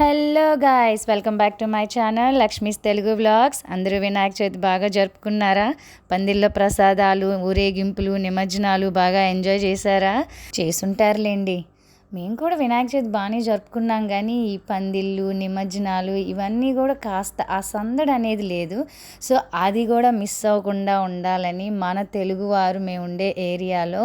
Hello guys, welcome back to my channel Lakshmi's Telugu vlogs. అందరూ వినాయక చవితి బాగా జరుపుకున్నారా? పందిళ్ళ ప్రసాదాలు, ఊరేగింపులు, నిమజ్జనాలు బాగా ఎంజాయ్ చేశారా? చేసుంటారులేండి. మేము కూడా వినాయక చవితి బాగానే జరుపుకున్నాం, కానీ ఈ పందిళ్ళు, నిమజ్జనాలు ఇవన్నీ కూడా కాస్త ఆ సందడి అనేది లేదు. సో అది కూడా మిస్ అవ్వకుండా ఉండాలని మన తెలుగువారు మేము ఉండే ఏరియాలో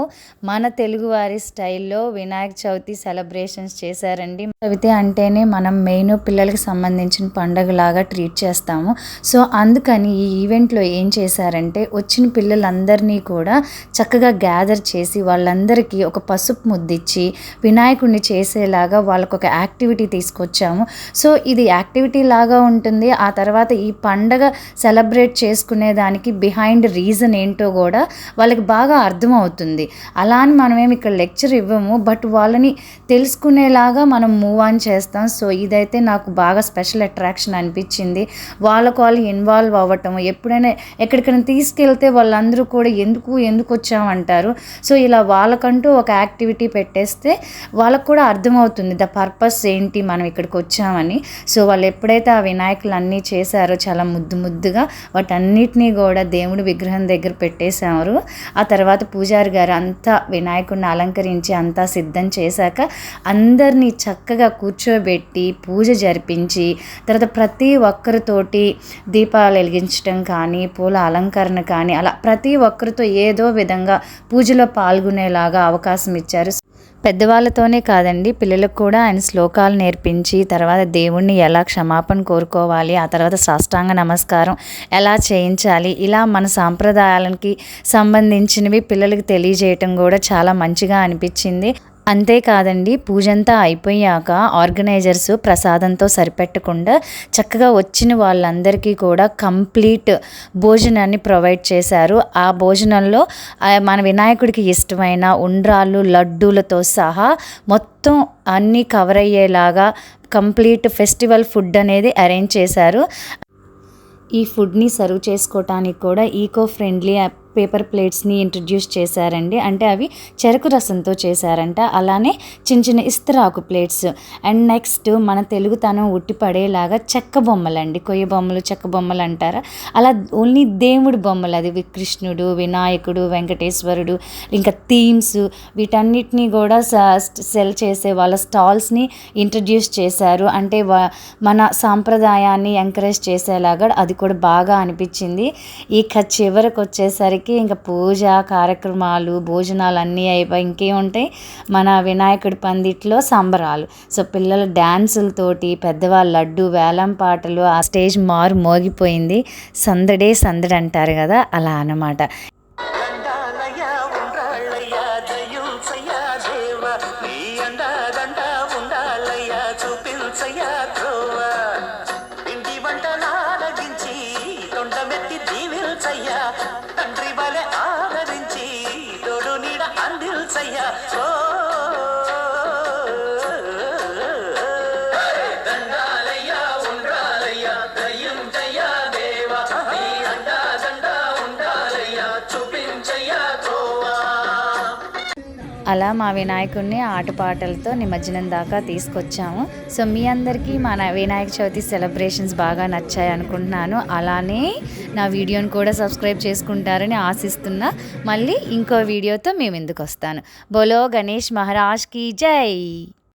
మన తెలుగువారి స్టైల్లో వినాయక చవితి సెలబ్రేషన్స్ చేశారండి. చవితి అంటేనే మనం మెయిన్ పిల్లలకి సంబంధించిన పండుగలాగా ట్రీట్ చేస్తాము. సో అందుకని ఈ ఈవెంట్లో ఏం చేశారంటే, వచ్చిన పిల్లలందరినీ కూడా చక్కగా గ్యాదర్ చేసి వాళ్ళందరికీ ఒక పసుపు ముద్దిచ్చి వినాయకుడిని చేసేలాగా వాళ్ళకు ఒక యాక్టివిటీ తీసుకొచ్చాము. సో ఇది యాక్టివిటీ లాగా ఉంటుంది. ఆ తర్వాత ఈ పండగ సెలబ్రేట్ చేసుకునే దానికి బిహైండ్ రీజన్ ఏంటో కూడా వాళ్ళకి బాగా అర్థమవుతుంది. అలా అని మనమేమి ఇక్కడ లెక్చర్ ఇవ్వము, బట్ వాళ్ళని తెలుసుకునేలాగా మనం మూవ్ ఆన్ చేస్తాం. సో ఇదైతే నాకు బాగా స్పెషల్ అట్రాక్షన్ అనిపించింది. వాళ్ళకు వాళ్ళు ఇన్వాల్వ్ అవ్వటం, ఎప్పుడైనా ఎక్కడికైనా తీసుకెళ్తే వాళ్ళందరూ కూడా ఎందుకు వచ్చామంటారు. సో ఇలా వాళ్ళకంటూ ఒక యాక్టివిటీ పెట్టేస్తే వాళ్ళకు కూడా అర్థమవుతుంది ద పర్పస్ ఏంటి, మనం ఇక్కడికి వచ్చామని. సో వాళ్ళు ఎప్పుడైతే ఆ వినాయకులు అన్నీ చేశారో చాలా ముద్దుగా వాటన్నిటినీ కూడా దేవుడి విగ్రహం దగ్గర పెట్టేశారు. ఆ తర్వాత పూజారి గారు అంతా వినాయకుడిని అలంకరించి అంతా సిద్ధం చేశాక అందరినీ చక్కగా కూర్చోబెట్టి పూజ జరిపించి, తర్వాత ప్రతి ఒక్కరితోటి దీపాలు వెలిగించడం కానీ, పూల అలంకరణ కానీ, అలా ప్రతి ఒక్కరితో ఏదో విధంగా పూజలో పాల్గొనేలాగా అవకాశం ఇచ్చారు. పెద్దవాళ్ళతోనే కాదండి, పిల్లలకు కూడా ఆయన శ్లోకాలు నేర్పించి, తర్వాత దేవుణ్ణి ఎలా క్షమాపణ కోరుకోవాలి, ఆ తర్వాత సాష్టాంగ నమస్కారం ఎలా చేయించాలి, ఇలా మన సాంప్రదాయాలకి సంబంధించినవి పిల్లలకి తెలియజేయటం కూడా చాలా మంచిగా అనిపించింది. అంతేకాదండి, పూజంతా అయిపోయాక ఆర్గనైజర్స్ ప్రసాదంతో సరిపెట్టకుండా చక్కగా వచ్చిన వాళ్ళందరికీ కూడా కంప్లీట్ భోజనాన్ని ప్రొవైడ్ చేశారు. ఆ భోజనంలో మన వినాయకుడికి ఇష్టమైన ఉండ్రాళ్ళు, లడ్డూలతో సహా మొత్తం అన్నీ కవర్ అయ్యేలాగా కంప్లీట్ ఫెస్టివల్ ఫుడ్ అనేది అరేంజ్ చేశారు. ఈ ఫుడ్ని సర్వ్ చేసుకోవటానికి కూడా ఈకో ఫ్రెండ్లీ పేపర్ ప్లేట్స్ని ఇంట్రడ్యూస్ చేశారండి. అంటే అవి చెరకు రసంతో చేశారంట. అలానే చిన్న ఇస్తరాకు ప్లేట్స్. అండ్ నెక్స్ట్ మన తెలుగుతనం ఉట్టిపడేలాగా చెక్క బొమ్మలండి, కొయ్య బొమ్మలు, చెక్క బొమ్మలు అంటారా, అలా ఓన్లీ దేవుడి బొమ్మలు, అది కృష్ణుడు, వినాయకుడు, వెంకటేశ్వరుడు, ఇంకా థీమ్స్, వీటన్నిటినీ కూడా సెల్ చేసే వాళ్ళ స్టాల్స్ని ఇంట్రడ్యూస్ చేశారు. అంటే మన సాంప్రదాయాన్ని ఎంకరేజ్ చేసేలాగా అది కూడా బాగా అనిపించింది. ఇక చివరికి వచ్చేసరికి ఇంకా పూజ కార్యక్రమాలు, భోజనాలు అన్నీ అయిపోయి ఇంకేముంటాయి, మన వినాయకుడి పందిట్లో సంబరాలు. సో పిల్లల డ్యాన్సులతోటి, పెద్దవాళ్ళ లడ్డు వేలం పాటలు, ఆ స్టేజ్ మోగిపోయింది. సందడి అంటారు కదా, అలా అన్నమాట. తండ్రి వలె ఆదరించి తోడు నీడ అందిల్చయ్యా. దండాలయ్యా ఉండాలయ్యా దయ్యుంచయ్యా దేవా, నీ అండా దండా ఉండాలయ్యా చూపించయ్యా త్రోవా. అలా మా వినాయకుడిని ఆటపాటలతో నిమజ్జనం దాకా తీసుకొచ్చాము. సో మీ అందరికీ మన వినాయక చవితి సెలబ్రేషన్స్ బాగా నచ్చాయి అనుకుంటున్నాను. అలానే నా వీడియోని కూడా సబ్స్క్రైబ్ చేసుకుంటారని ఆశిస్తున్నా. మళ్ళీ ఇంకో వీడియోతో మేము ఎందుకు వస్తాను. బోలో గణేష్ మహారాజ్ కీ జై.